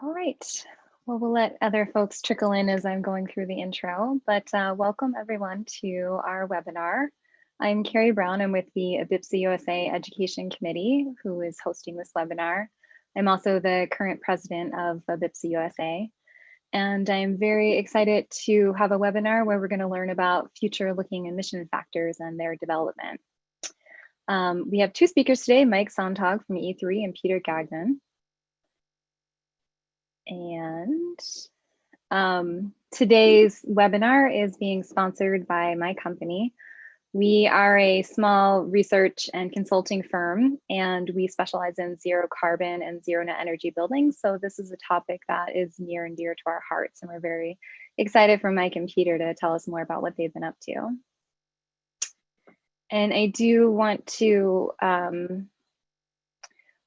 All right. Well, we'll let other folks trickle in as I'm going through the intro, but welcome everyone to our webinar. I'm Carrie Brown. I'm with the IBPSA-USA Education Committee, who is hosting this webinar. I'm also the current president of IBPSA-USA, and I'm very excited to have a webinar where we're going to learn about future-looking emission factors and their development. We have two speakers today, Mike Sontag from E3 and Peter Gagnon. And today's webinar is being sponsored by my company. We are a small research and consulting firm, and we specialize in zero carbon and zero net energy buildings. So this is a topic that is near and dear to our hearts, and we're very excited for Mike and Peter to tell us more about what they've been up to. And I do want to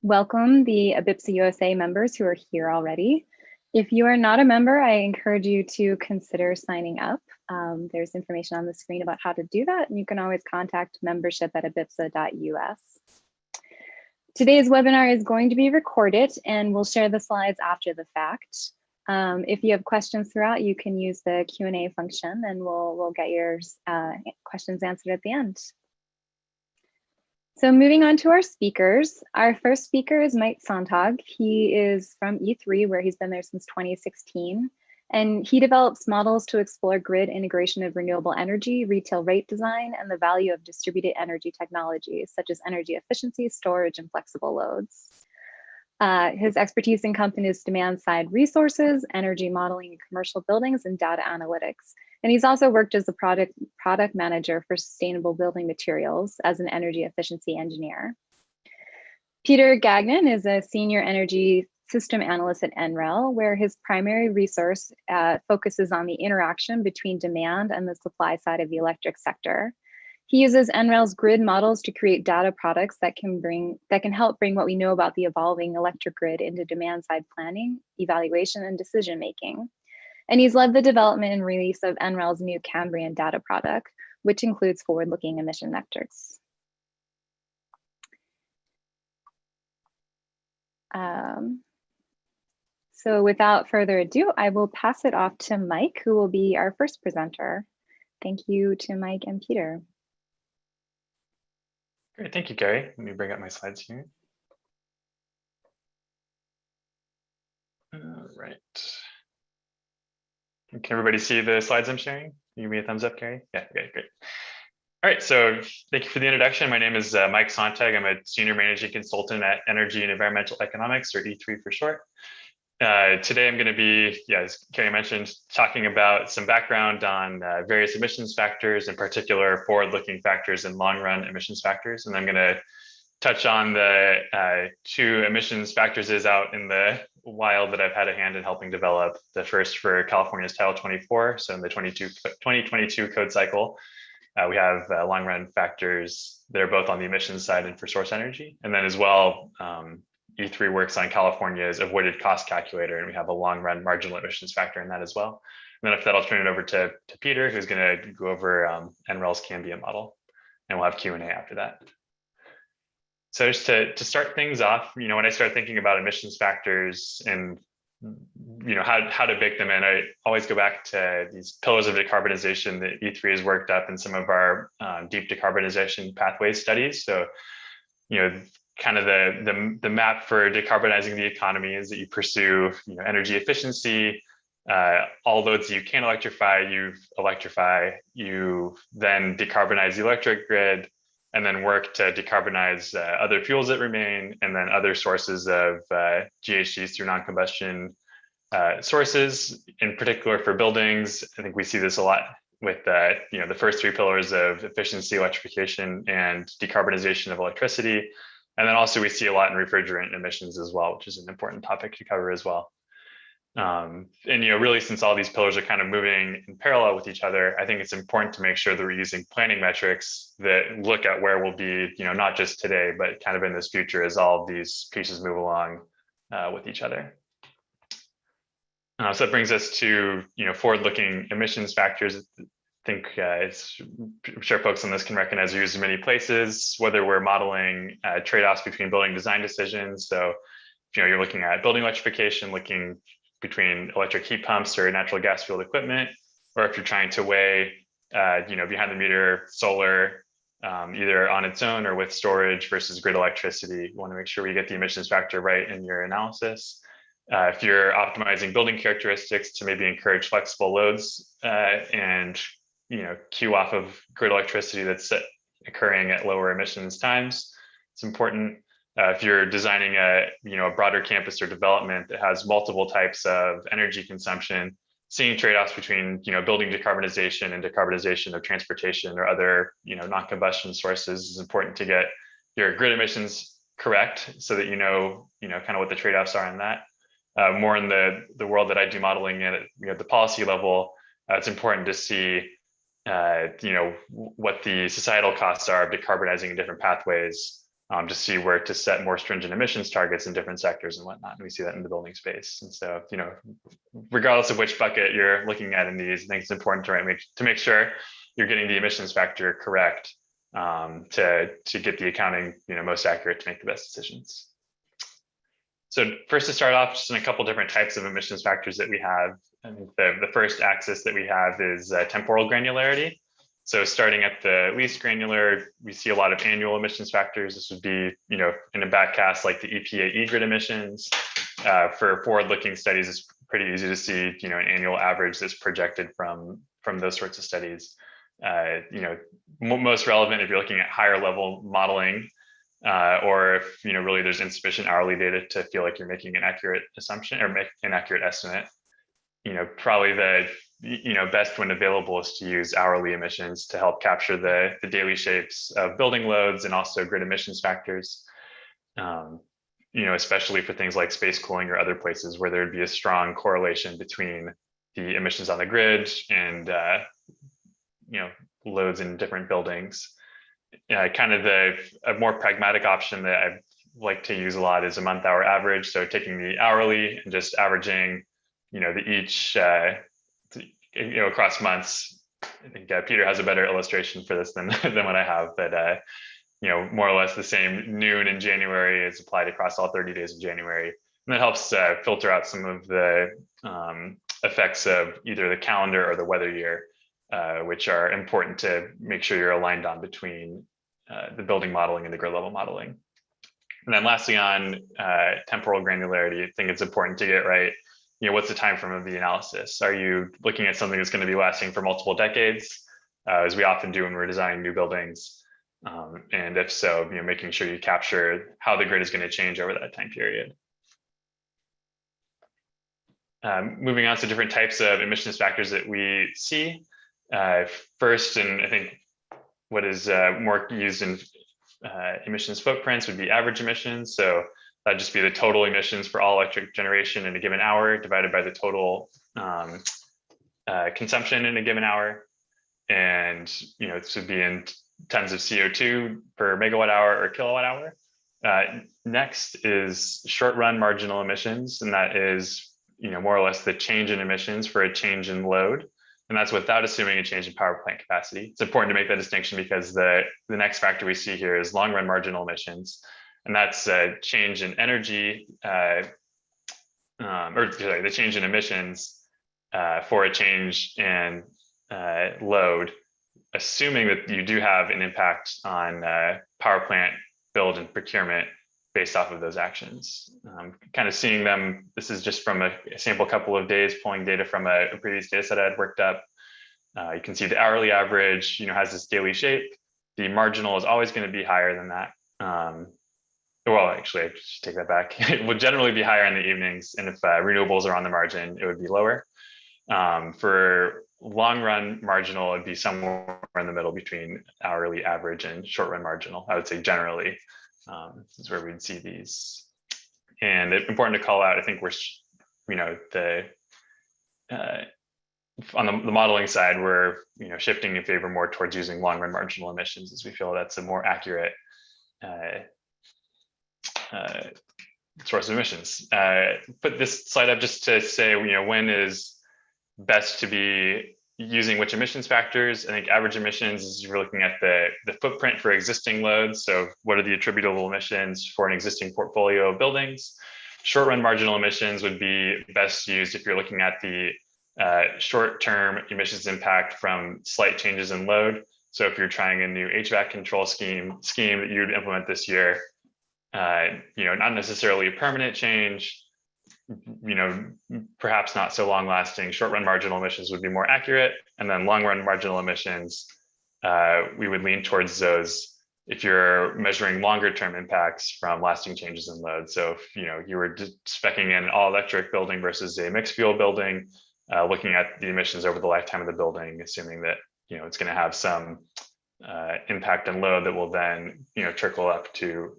welcome the IBPSA-USA members who are here already. If you are not a member, I encourage you to consider signing up. There's information on the screen about how to do that, and you can always contact membership@ibpsa.us. Today's webinar is going to be recorded, and we'll share the slides after the fact. If you have questions throughout, you can use the Q&A function, and we'll get your questions answered at the end. So moving on to our speakers, our first speaker is Mike Sontag. He is from E3, where he's been there since 2016. And he develops models to explore grid integration of renewable energy, retail rate design, and the value of distributed energy technologies, such as energy efficiency, storage, and flexible loads. His expertise encompasses demand-side resources, energy modeling in commercial buildings, and data analytics. And he's also worked as a product manager for sustainable building materials as an energy efficiency engineer. Peter Gagnon is a senior energy system analyst at NREL, where his primary resource focuses on the interaction between demand and the supply side of the electric sector. He uses NREL's grid models to create data products that can help bring what we know about the evolving electric grid into demand-side planning, evaluation, and decision-making. And he's led the development and release of NREL's new Cambium data product, which includes forward-looking emission metrics. So without further ado, I will pass it off to Mike, who will be our first presenter. Thank you to Mike and Peter. Great, thank you, Gary. Let me bring up my slides here. All right. Can everybody see the slides I'm sharing? Can you give me a thumbs up, Gary? Yeah, okay, great. All right, so thank you for the introduction. My name is Mike Sontag. I'm a senior managing consultant at Energy and Environmental Economics, or E3 for short. Today I'm going to be, as Carrie mentioned, talking about some background on various emissions factors, in particular forward-looking factors and long-run emissions factors. And I'm going to touch on the two emissions factors out in the wild that I've had a hand in helping develop. The first for California's Title 24, so in the 2022 code cycle. We have long-run factors that are both on the emissions side and for source energy. And then as well, E3 works on California's avoided cost calculator, and we have a long-run marginal emissions factor in that as well. And then after that, I'll turn it over to Peter, who's going to go over NREL's Cambium model, and we'll have Q&A after that. So just to start things off, when I start thinking about emissions factors and how to bake them in, I always go back to these pillars of decarbonization that E3 has worked up in some of our deep decarbonization pathways studies. So, kind of the map for decarbonizing the economy is that you pursue energy efficiency, all loads that you can electrify, you electrify, you then decarbonize the electric grid, and then work to decarbonize other fuels that remain, and then other sources of GHGs through non-combustion sources, in particular for buildings. I think we see this a lot with the first three pillars of efficiency, electrification, and decarbonization of electricity. And then also we see a lot in refrigerant emissions as well, which is an important topic to cover as well. And really, since all these pillars are kind of moving in parallel with each other, I think it's important to make sure that we're using planning metrics that look at where we'll be, not just today, but kind of in this future as all of these pieces move along with each other. So that brings us to forward-looking emissions factors. I think I'm sure folks on this can recognize are used in many places, whether we're modeling trade-offs between building design decisions. So you're looking at building electrification, looking between electric heat pumps or natural gas fueled equipment, or if you're trying to weigh, behind the meter solar, either on its own or with storage versus grid electricity, you want to make sure we get the emissions factor right in your analysis. If you're optimizing building characteristics to maybe encourage flexible loads and queue off of grid electricity that's occurring at lower emissions times, it's important. If you're designing a broader campus or development that has multiple types of energy consumption, seeing trade-offs between building decarbonization and decarbonization of transportation or other non-combustion sources is important to get your grid emissions correct, so that kind of what the trade-offs are in that. More in the world that I do modeling in at the policy level, it's important to see what the societal costs are of decarbonizing different pathways, to see where to set more stringent emissions targets in different sectors and whatnot. And we see that in the building space. And so, regardless of which bucket you're looking at in these, I think it's important to make sure you're getting the emissions factor correct, to get the accounting most accurate to make the best decisions. So first, to start off, just in a couple different types of emissions factors that we have. I think the first axis that we have is temporal granularity. So starting at the least granular, we see a lot of annual emissions factors. This would be, in a backcast like the EPA e-grid emissions. For forward-looking studies, it's pretty easy to see, an annual average that's projected from those sorts of studies. Most relevant if you're looking at higher level modeling, or if really there's insufficient hourly data to feel like you're making an accurate assumption or make an accurate estimate. Probably the best when available is to use hourly emissions to help capture the daily shapes of building loads and also grid emissions factors. Especially for things like space cooling or other places where there'd be a strong correlation between the emissions on the grid and loads in different buildings. Kind of a more pragmatic option that I like to use a lot is a month-hour average. So taking the hourly and just averaging, across months. I think Peter has a better illustration for this than what I have, but more or less the same noon in January is applied across all 30 days of January. And that helps filter out some of the effects of either the calendar or the weather year, which are important to make sure you're aligned on between the building modeling and the grid level modeling. And then lastly, on temporal granularity, I think it's important to get right, what's the time frame of the analysis? Are you looking at something that's going to be lasting for multiple decades, as we often do when we're designing new buildings? And if so, making sure you capture how the grid is going to change over that time period. Moving on to different types of emissions factors that we see. First, and I think what is more used in emissions footprints would be average emissions. So that'd just be the total emissions for all electric generation in a given hour divided by the total consumption in a given hour. And this would be in tons of CO2 per megawatt hour or kilowatt hour. Next is short run marginal emissions, and that is more or less the change in emissions for a change in load. And that's without assuming a change in power plant capacity. It's important to make that distinction because the next factor we see here is long run marginal emissions. And that's a change in energy, the change in emissions for a change in load, assuming that you do have an impact on power plant build and procurement based off of those actions. Kind of seeing them, this is just from a sample couple of days, pulling data from a previous data set I had worked up. You can see the hourly average, has this daily shape. The marginal is always going to be higher than that. Well, actually, I should take that back. It would generally be higher in the evenings. And if renewables are on the margin, it would be lower. For long run marginal, it'd be somewhere in the middle between hourly average and short run marginal. I would say generally. This is where we'd see these. And it's important to call out, I think we're, on the modeling side, we're, shifting in favor more towards using long run marginal emissions, as we feel that's a more accurate source of emissions. Put this slide up just to say, when is best to be using which emissions factors. I think average emissions is you're looking at the footprint for existing loads. So what are the attributable emissions for an existing portfolio of buildings? Short-run marginal emissions would be best used if you're looking at the short-term emissions impact from slight changes in load. So if you're trying a new HVAC control scheme that you'd implement this year, not necessarily a permanent change, perhaps not so long lasting. Short-run marginal emissions would be more accurate, and then long-run marginal emissions, we would lean towards those if you're measuring longer-term impacts from lasting changes in load. So if you were speccing in an all-electric building versus a mixed fuel building, looking at the emissions over the lifetime of the building, assuming that it's going to have some impact on load that will then trickle up to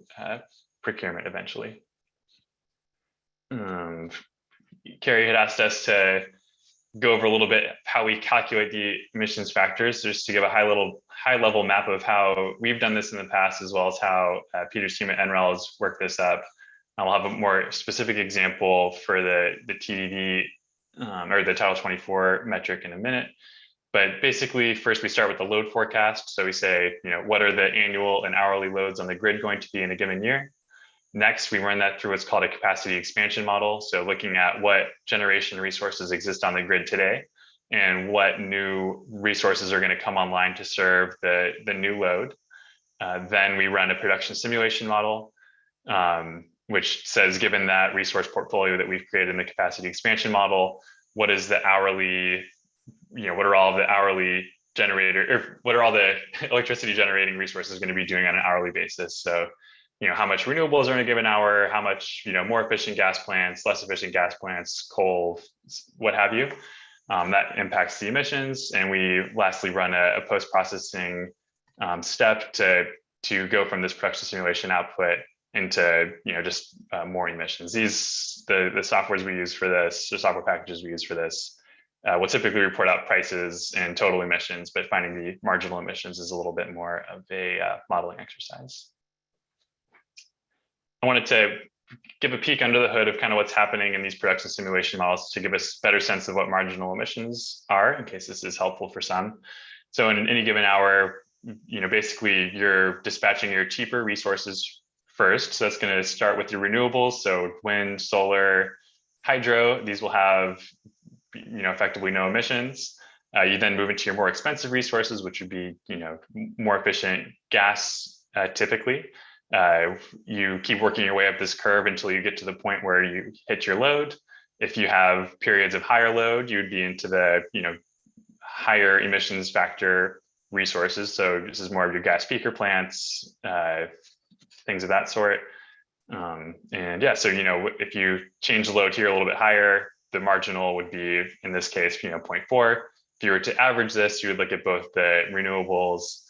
procurement eventually. Carrie had asked us to go over a little bit how we calculate the emissions factors, just to give a high level map of how we've done this in the past, as well as how Peter's team at NREL has worked this up. I'll have a more specific example for the TDD or the Title 24 metric in a minute. But basically, first we start with the load forecast. So we say, what are the annual and hourly loads on the grid going to be in a given year? Next, we run that through what's called a capacity expansion model. So looking at what generation resources exist on the grid today and what new resources are going to come online to serve the new load. Then we run a production simulation model, which says, given that resource portfolio that we've created in the capacity expansion model, what is the hourly, what are all the hourly generator, or what are all the electricity generating resources going to be doing on an hourly basis? So how much renewables are in a given hour, how much, more efficient gas plants, less efficient gas plants, coal, what have you. That impacts the emissions. And we lastly run a post-processing step to go from this production simulation output into, just more emissions. The softwares we use for this, the software packages we use for this, will typically report out prices and total emissions, but finding the marginal emissions is a little bit more of a modeling exercise. I wanted to give a peek under the hood of kind of what's happening in these production simulation models to give us a better sense of what marginal emissions are, in case this is helpful for some. So in any given hour, basically you're dispatching your cheaper resources first. So that's going to start with your renewables. So wind, solar, hydro, these will have, effectively no emissions. You then move into your more expensive resources, which would be, more efficient gas, typically. You keep working your way up this curve until you get to the point where you hit your load. If you have periods of higher load, you'd be into the higher emissions factor resources. So this is more of your gas peaker plants, things of that sort. And yeah, so if you change the load here a little bit higher, the marginal would be, in this case, 0.4. If you were to average this, you would look at both the renewables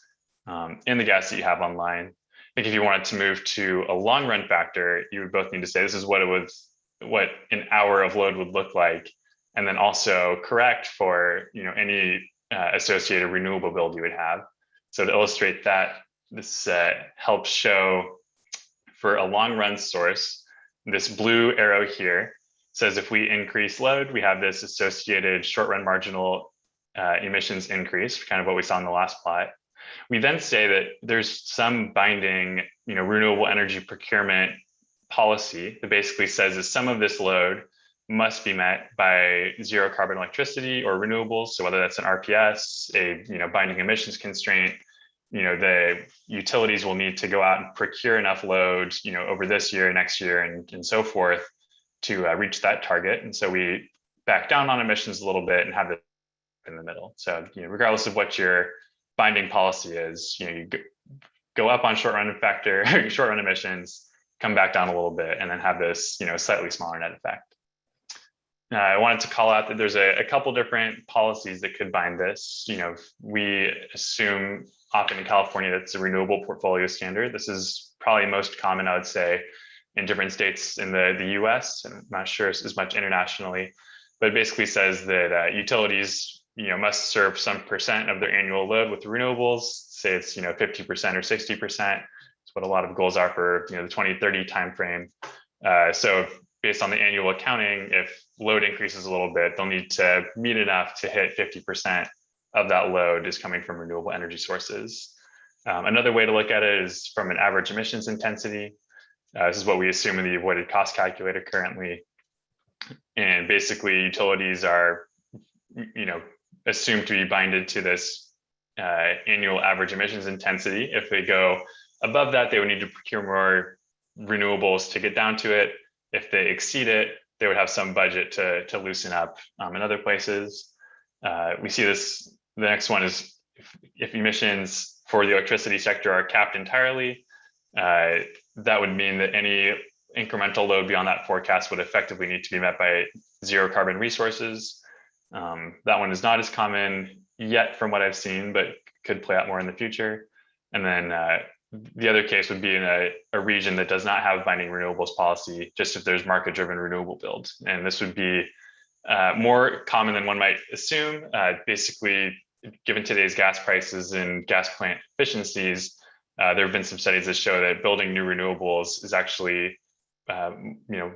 and the gas that you have online. I think if you wanted to move to a long run factor, you would both need to say this is what an hour of load would look like, and then also correct for any associated renewable build you would have. So to illustrate that, this helps show for a long run source, this blue arrow here says if we increase load, we have this associated short run marginal emissions increase, kind of what we saw in the last plot. We then say that there's some binding, renewable energy procurement policy that basically says that some of this load must be met by zero carbon electricity or renewables. So whether that's an RPS, a binding emissions constraint, the utilities will need to go out and procure enough load, over this year, next year, and so forth to reach that target. And so we back down on emissions a little bit and have it in the middle. So regardless of what your binding policy is, you go up on short run factor, short run emissions, come back down a little bit, and then have this, slightly smaller net effect. I wanted to call out that there's a couple different policies that could bind this. We assume often in California that's a renewable portfolio standard. This is probably most common, I would say, in different states in the US, and I'm not sure as much internationally, but it basically says that utilities must serve some percent of their annual load with renewables. Say it's 50% or 60%. It's what a lot of goals are for the 2030 timeframe. So based on the annual accounting, if load increases a little bit, they'll need to meet enough to hit 50% of that load is coming from renewable energy sources. Another way to look at it is from an average emissions intensity. This is what we assume in the avoided cost calculator currently. And basically utilities are, assumed to be binded to this annual average emissions intensity. If they go above that, they would need to procure more renewables to get down to it. If they exceed it, they would have some budget to loosen up in other places. We see this, the next one is if emissions for the electricity sector are capped entirely, that would mean that any incremental load beyond that forecast would effectively need to be met by zero carbon resources. That one is not as common yet from what I've seen, but could play out more in the future. And then the other case would be in a region that does not have binding renewables policy, just if there's market-driven renewable build. And this would be more common than one might assume. Basically, given today's gas prices and gas plant efficiencies, there have been some studies that show that building new renewables is actually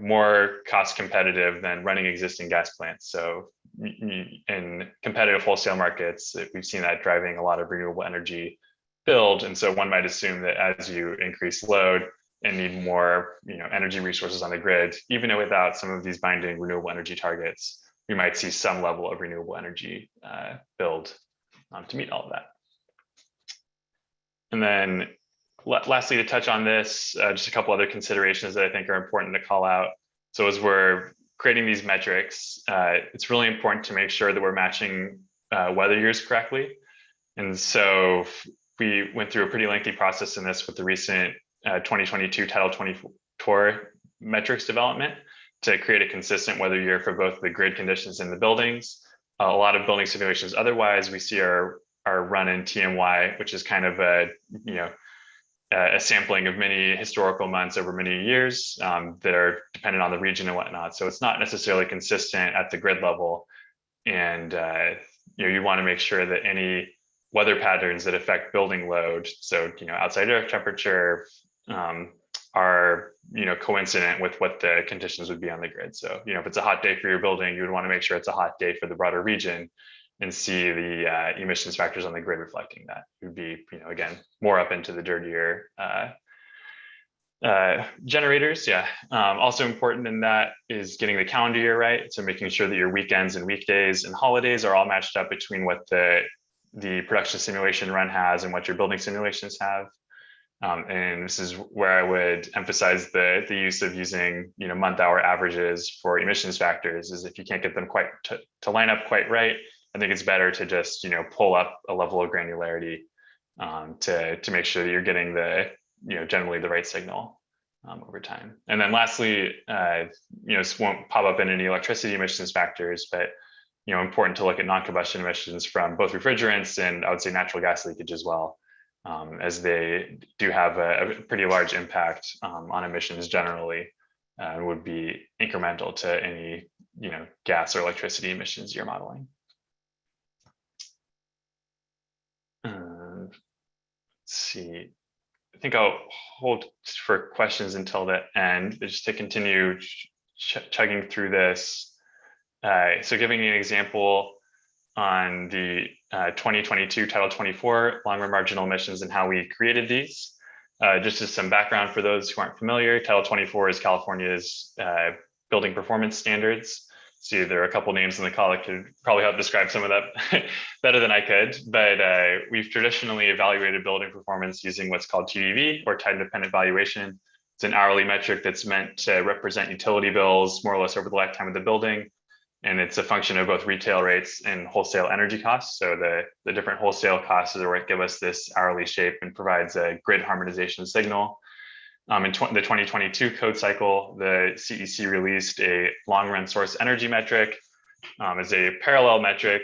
more cost competitive than running existing gas plants. So in competitive wholesale markets, we've seen that driving a lot of renewable energy build. And so one might assume that as you increase load and need more energy resources on the grid, even without some of these binding renewable energy targets, we might see some level of renewable energy build to meet all of that. And then lastly, to touch on this, just a couple other considerations that I think are important to call out. So as we're creating these metrics, it's really important to make sure that we're matching weather years correctly. And so we went through a pretty lengthy process in this with the recent 2022 Title 24 metrics development to create a consistent weather year for both the grid conditions and the buildings. A lot of building simulations otherwise, we see our run in TMY, which is kind of a sampling of many historical months over many years that are dependent on the region and whatnot. So it's not necessarily consistent at the grid level. And you want to make sure that any weather patterns that affect building load, so outside air temperature, are coincident with what the conditions would be on the grid. So if it's a hot day for your building, you would want to make sure it's a hot day for the broader region, and see the emissions factors on the grid reflecting that. It would be, again, more up into the dirtier generators. Yeah. Also important in that is getting the calendar year right. So making sure that your weekends and weekdays and holidays are all matched up between what the production simulation run has and what your building simulations have. And this is where I would emphasize the use of using month-hour averages for emissions factors. Is if you can't get them quite to line up quite right, I think it's better to just pull up a level of granularity to make sure that you're getting the generally the right signal over time. And then lastly, this won't pop up in any electricity emissions factors, but important to look at non-combustion emissions from both refrigerants and I would say natural gas leakage as well, as they do have a pretty large impact on emissions generally, and would be incremental to any gas or electricity emissions you're modeling. Let's see. I think I'll hold for questions until the end, just to continue chugging through this. So giving you an example on the 2022 Title 24 LongRun marginal emissions and how we created these. Just as some background for those who aren't familiar, Title 24 is California's building performance standards. So there are a couple names in the call that could probably help describe some of that better than I could, but we've traditionally evaluated building performance using what's called TDV, or time dependent valuation. It's an hourly metric that's meant to represent utility bills more or less over the lifetime of the building. And it's a function of both retail rates and wholesale energy costs. So the different wholesale costs are what give us this hourly shape and provides a grid harmonization signal. In the 2022 code cycle, the CEC released a long-run source energy metric as a parallel metric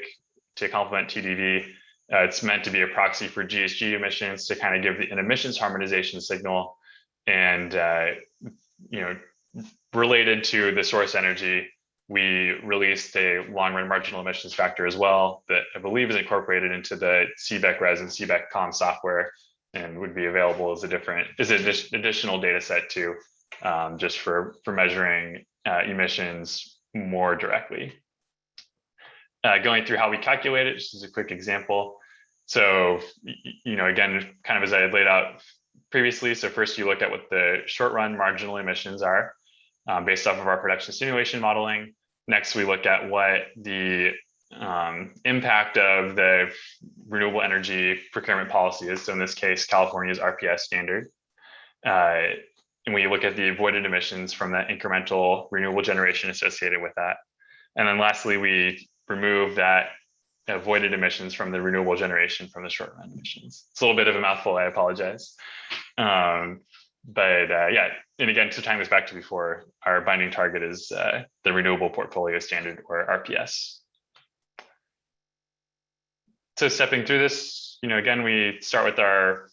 to complement TDV. It's meant to be a proxy for GHG emissions to kind of give an emissions harmonization signal. And related to the source energy, we released a long-run marginal emissions factor as well that I believe is incorporated into the CBEC Res and CBEC Com software, and would be available as an additional data set too, just for measuring emissions more directly. Going through how we calculate it, just as a quick example. So, again, kind of as I had laid out previously. So first you look at what the short run marginal emissions are based off of our production simulation modeling. Next, we look at what the impact of the renewable energy procurement policy is. So in this case, California's RPS standard. And we look at the avoided emissions from that incremental renewable generation associated with that. And then lastly, we remove that avoided emissions from the renewable generation from the short run emissions. It's a little bit of a mouthful, I apologize. Yeah, and again, to time this back to before, our binding target is the Renewable Portfolio Standard, or RPS. So stepping through this, again, we start with our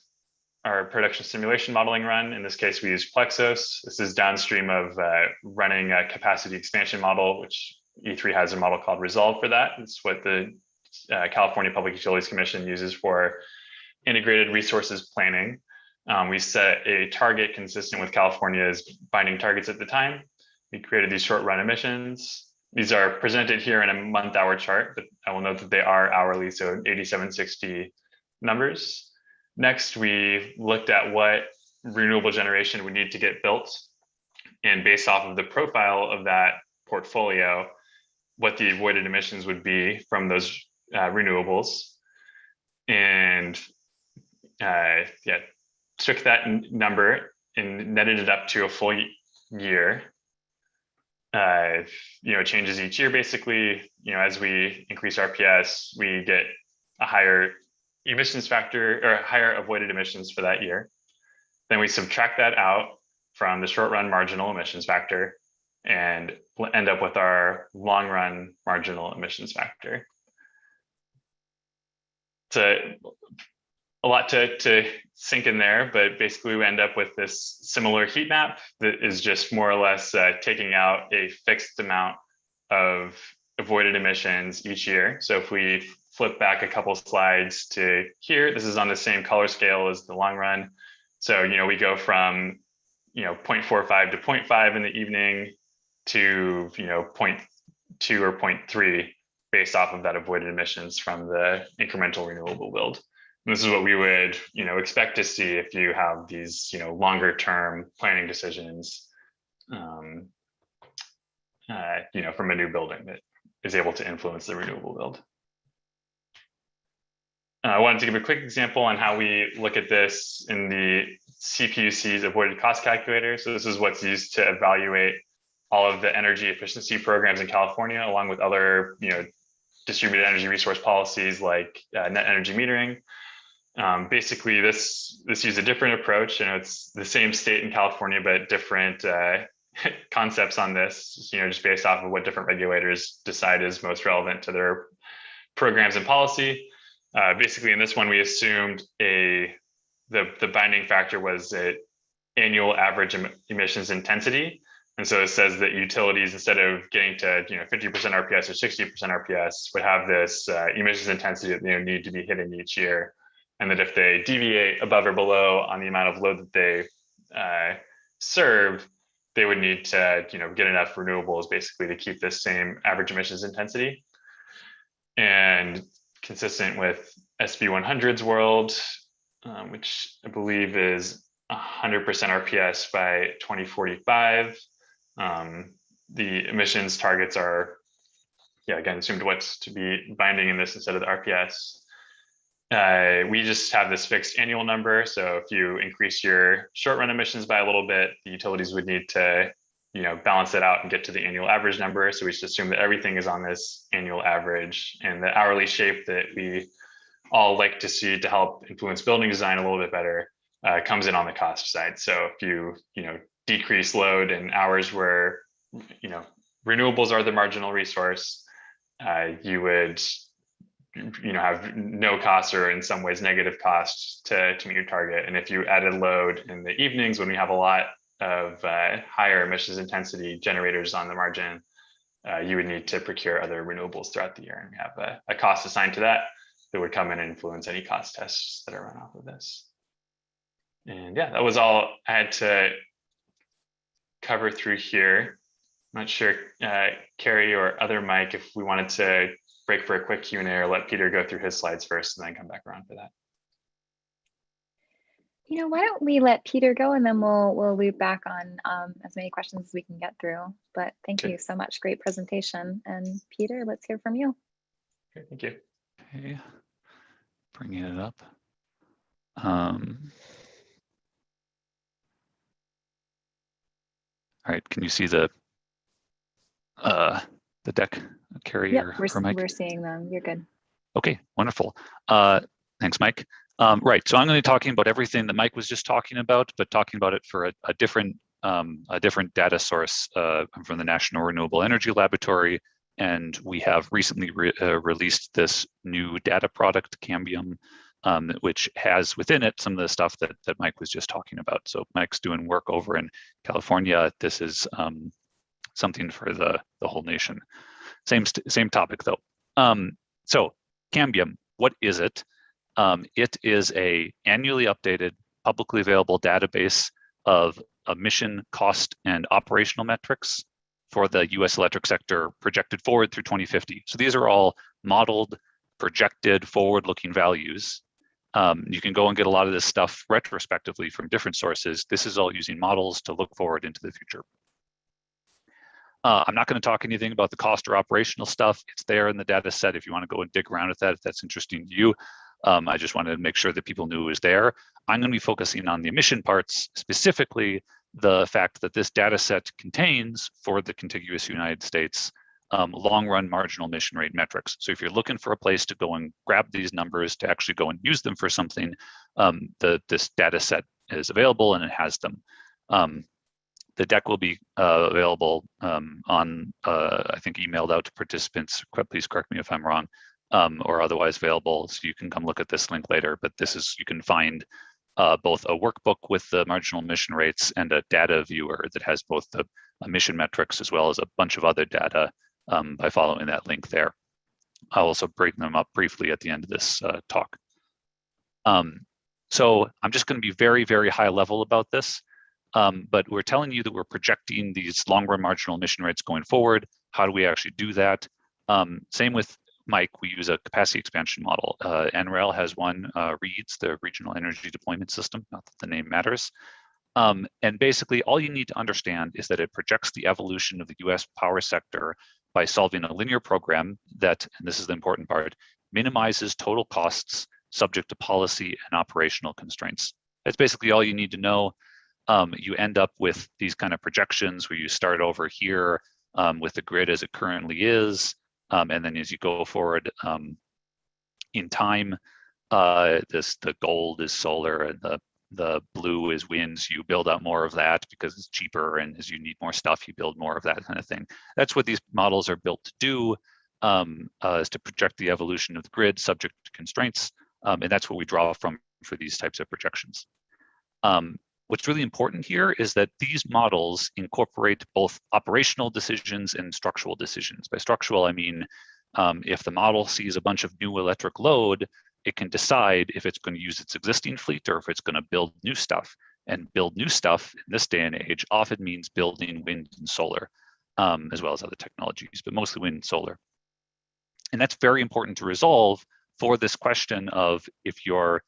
production simulation modeling run. In this case, we use Plexos. This is downstream of running a capacity expansion model, which E3 has a model called Resolve for that. It's what the California Public Utilities Commission uses for integrated resources planning. We set a target consistent with California's binding targets at the time. We created these short run emissions. These are presented here in a month-hour chart, but I will note that they are hourly, so 8760 numbers. Next, we looked at what renewable generation would need to get built, and based off of the profile of that portfolio, what the avoided emissions would be from those renewables. And took that number and netted it up to a full year. Changes each year basically. As we increase RPS, we get a higher emissions factor or higher avoided emissions for that year. Then we subtract that out from the short run marginal emissions factor and we'll end up with our long run marginal emissions factor. It's a lot to sink in there, but basically we end up with this similar heat map that is just more or less taking out a fixed amount of avoided emissions each year. So if we flip back a couple slides to here, this is on the same color scale as the long run. So, we go from, 0.45 to 0.5 in the evening to, 0.2 or 0.3 based off of that avoided emissions from the incremental renewable build. And this is what we would, expect to see if you have these, longer term planning decisions, from a new building that is able to influence the renewable build. I wanted to give a quick example on how we look at this in the CPUC's avoided cost calculator. So this is what's used to evaluate all of the energy efficiency programs in California, along with other, distributed energy resource policies like net energy metering. Basically, this uses a different approach. It's the same state in California, but different concepts on this, just based off of what different regulators decide is most relevant to their programs and policy. Basically, in this one, we assumed the binding factor was an annual average emissions intensity. And so it says that utilities, instead of getting to 50% RPS or 60% RPS, would have this emissions intensity that they need to be hitting each year. And that if they deviate above or below on the amount of load that they serve, they would need to get enough renewables basically to keep this same average emissions intensity. And consistent with SB 100's world, which I believe is 100% RPS by 2045. The emissions targets are, again, assumed what's to be binding in this instead of the RPS. We just have this fixed annual number. So if you increase your short run emissions by a little bit, the utilities would need to, balance it out and get to the annual average number. So we just assume that everything is on this annual average, and the hourly shape that we all like to see to help influence building design a little bit better comes in on the cost side. So if you, decrease load and hours where, renewables are the marginal resource, you would, have no costs or in some ways negative costs to meet your target. And if you added load in the evenings when we have a lot of higher emissions intensity generators on the margin, you would need to procure other renewables throughout the year. And we have a cost assigned to that would come in and influence any cost tests that are run off of this. And that was all I had to cover through here. I'm not sure, Carrie or other Mike, if we wanted to break for a quick Q&A or let Peter go through his slides first and then come back around for that. You know, why don't we let Peter go, and then we'll loop back on as many questions as we can get through. But thank you so much. Great presentation. And Peter, let's hear from you. Okay, thank you. Okay, bringing it up. All right, can you see the deck, Carrie, Yep, or Mike? we're seeing them. You're good. Okay, wonderful. Thanks, Mike. Right, so I'm going to be talking about everything that Mike was just talking about, but talking about it for a different data source from the National Renewable Energy Laboratory. And we have recently released this new data product, Cambium, which has within it some of the stuff that Mike was just talking about. So Mike's doing work over in California. This is something for the whole nation. Same topic though. So Cambium, what is it? It is a annually updated, publicly available database of emission, cost, and operational metrics for the US electric sector projected forward through 2050. So these are all modeled, projected, forward-looking values. You can go and get a lot of this stuff retrospectively from different sources. This is all using models to look forward into the future. I'm not going to talk anything about the cost or operational stuff. It's there in the data set if you want to go and dig around at that, if that's interesting to you. I just wanted to make sure that people knew it was there. I'm going to be focusing on the emission parts, specifically the fact that this data set contains, for the contiguous United States, long-run marginal emission rate metrics. So if you're looking for a place to go and grab these numbers to actually go and use them for something, this data set is available and it has them. The deck will be available on, I think, emailed out to participants. Please correct me if I'm wrong, or otherwise available. So you can come look at this link later. But this is, you can find both a workbook with the marginal emission rates and a data viewer that has both the emission metrics as well as a bunch of other data by following that link there. I'll also bring them up briefly at the end of this talk. So I'm just going to be very, very high level about this. But we're telling you that we're projecting these long-run marginal emission rates going forward. How do we actually do that? Same with Mike, we use a capacity expansion model. NREL has one, REEDS, the Regional Energy Deployment System, not that the name matters. And basically all you need to understand is that it projects the evolution of the US power sector by solving a linear program that, and this is the important part, minimizes total costs subject to policy and operational constraints. That's basically all you need to know. You end up with these kind of projections where you start over here with the grid as it currently is, and then as you go forward in time, the gold is solar and the blue is wind. So you build out more of that because it's cheaper, and as you need more stuff, you build more of that kind of thing. That's what these models are built to do, is to project the evolution of the grid subject to constraints, and that's what we draw from for these types of projections. What's really important here is that these models incorporate both operational decisions and structural decisions. By structural, I mean, if the model sees a bunch of new electric load, it can decide if it's going to use its existing fleet or if it's going to build new stuff. And build new stuff in this day and age often means building wind and solar, as well as other technologies, but mostly wind and solar. And that's very important to resolve for this question of if you're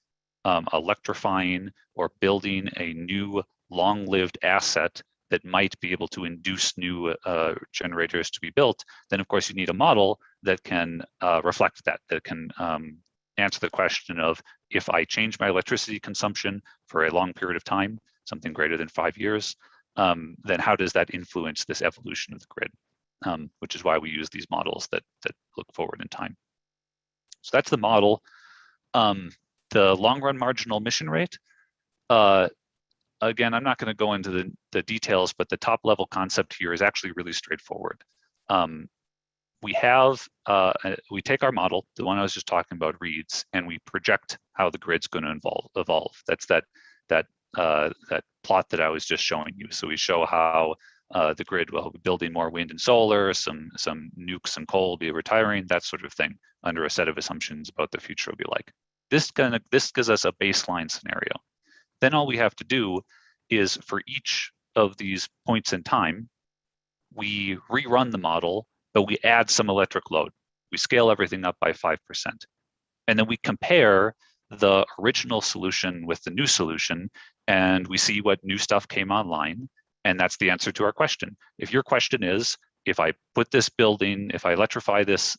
electrifying or building a new long-lived asset that might be able to induce new generators to be built, then of course you need a model that can reflect that, that can answer the question of, if I change my electricity consumption for a long period of time, something greater than 5 years, then how does that influence this evolution of the grid? Which is why we use these models that look forward in time. So that's the model. The long-run marginal emission rate, again, I'm not going to go into the details, but the top-level concept here is actually really straightforward. We take our model, the one I was just talking about, REEDS, and we project how the grid's going to evolve. That's that plot that I was just showing you. So we show how the grid will be building more wind and solar, some nukes and coal will be retiring, that sort of thing, under a set of assumptions about the future will be like. This gives us a baseline scenario. Then all we have to do is, for each of these points in time, we rerun the model, but we add some electric load. We scale everything up by 5%. And then we compare the original solution with the new solution, and we see what new stuff came online, and that's the answer to our question. If your question is, if I put this building, if I electrify this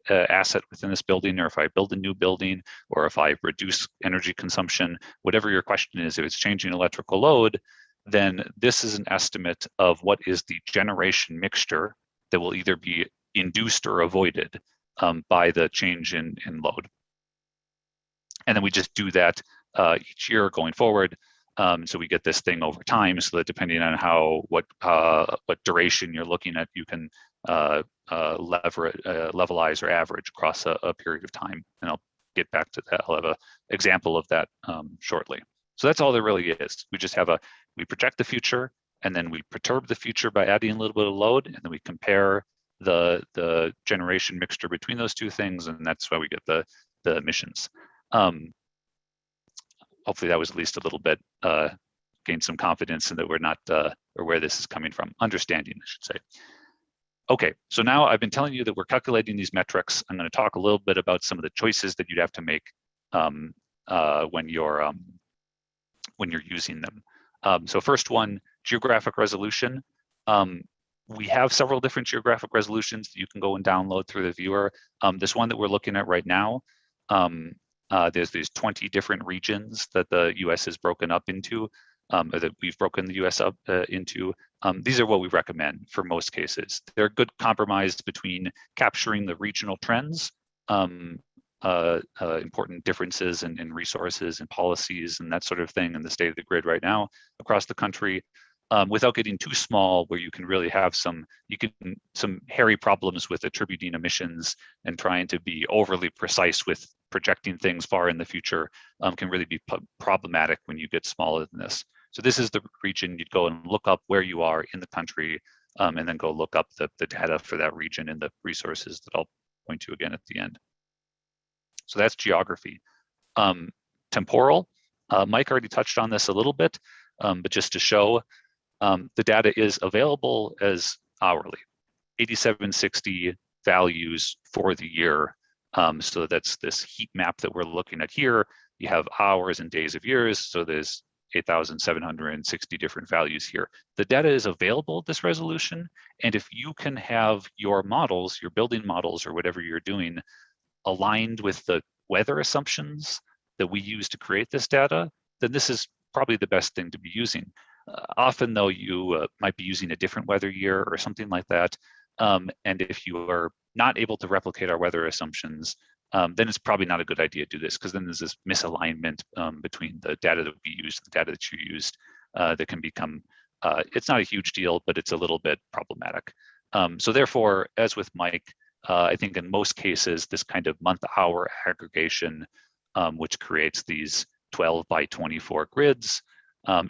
asset within this building, or if I build a new building, or if I reduce energy consumption, whatever your question is, if it's changing electrical load, then this is an estimate of what is the generation mixture that will either be induced or avoided by the change in load. And then we just do that each year going forward. So we get this thing over time, so that depending on what duration you're looking at, you can levelize or average across a period of time. And I'll get back to that. I'll have an example of that shortly. So that's all there really is. We just have we project the future, and then we perturb the future by adding a little bit of load, and then we compare the generation mixture between those two things, and that's why we get the emissions. Hopefully that was at least a little bit gain some confidence in that we're not or where this is coming from, understanding, I should say. Okay, so now I've been telling you that we're calculating these metrics. I'm going to talk a little bit about some of the choices that you'd have to make when you're using them. So first one, geographic resolution. We have several different geographic resolutions that you can go and download through the viewer. This one that we're looking at right now, there's these 20 different regions that the US is broken up into, or that we've broken the US up into. These are what we recommend for most cases. They're a good compromise between capturing the regional trends, important differences in resources and policies and that sort of thing in the state of the grid right now across the country, without getting too small, where you can really have some hairy problems with attributing emissions, and trying to be overly precise with projecting things far in the future can really be problematic when you get smaller than this. So this is the region you'd go and look up where you are in the country, and then go look up the data for that region and the resources that I'll point to again at the end. So that's geography. Temporal, Mike already touched on this a little bit, but just to show, the data is available as hourly, 8760 values for the year. So that's this heat map that we're looking at here. You have hours and days of years, so there's 8,760 different values here. The data is available at this resolution, and if you can have your models, your building models or whatever you're doing, aligned with the weather assumptions that we use to create this data, then this is probably the best thing to be using. Often though, you might be using a different weather year or something like that. And if you are not able to replicate our weather assumptions, then it's probably not a good idea to do this, because then there's this misalignment between the data that we use and the data that you used that can become, it's not a huge deal, but it's a little bit problematic. So therefore, as with Mike, I think in most cases, this kind of month-hour aggregation, which creates these 12 by 24 grids,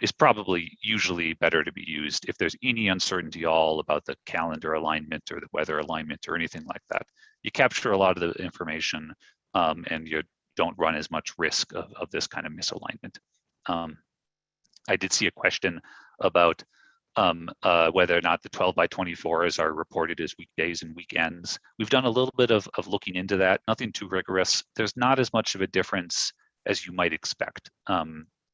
is probably usually better to be used if there's any uncertainty all about the calendar alignment or the weather alignment or anything like that. You capture a lot of the information, and you don't run as much risk of this kind of misalignment. I did see a question about whether or not the 12 by 24s are reported as weekdays and weekends. We've done a little bit of looking into that, nothing too rigorous. There's not as much of a difference as you might expect.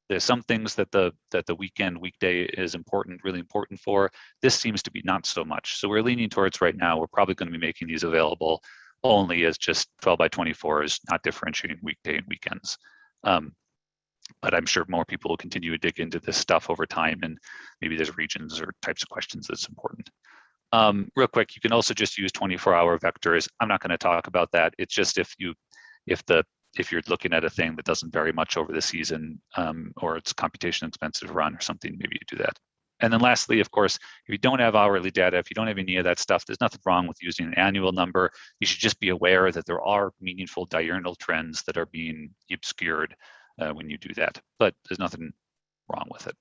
There's some things that the weekday is important, really important for. This seems to be not so much. So we're leaning towards right now, we're probably going to be making these available only as just 12 by 24s, not differentiating weekday and weekends. But I'm sure more people will continue to dig into this stuff over time, and maybe there's regions or types of questions that's important. Real quick, you can also just use 24-hour vectors. I'm not going to talk about that. It's just if you're looking at a thing that doesn't vary much over the season, or it's computation expensive to run or something, maybe you do that. And then lastly, of course, if you don't have hourly data, if you don't have any of that stuff, there's nothing wrong with using an annual number. You should just be aware that there are meaningful diurnal trends that are being obscured when you do that, but there's nothing wrong with it.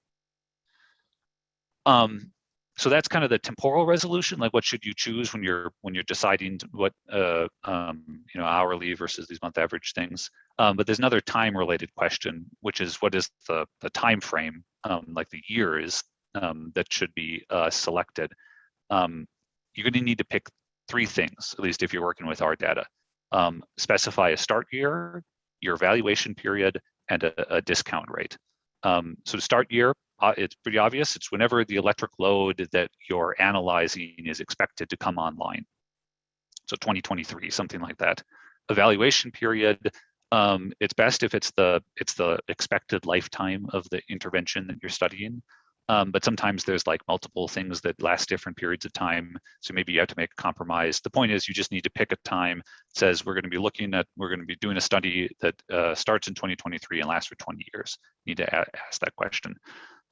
So that's kind of the temporal resolution, like what should you choose when you're deciding what hourly versus these month average things. But there's another time related question, which is what is the time frame, like the years that should be selected. You're going to need to pick three things, at least if you're working with our data. Specify a start year, your evaluation period, and a discount rate. So to start year, it's pretty obvious. It's whenever the electric load that you're analyzing is expected to come online. So 2023, something like that. Evaluation period, it's best if it's the expected lifetime of the intervention that you're studying. But sometimes there's like multiple things that last different periods of time. So maybe you have to make a compromise. The point is you just need to pick a time that says we're going to be doing a study that starts in 2023 and lasts for 20 years. You need to ask that question.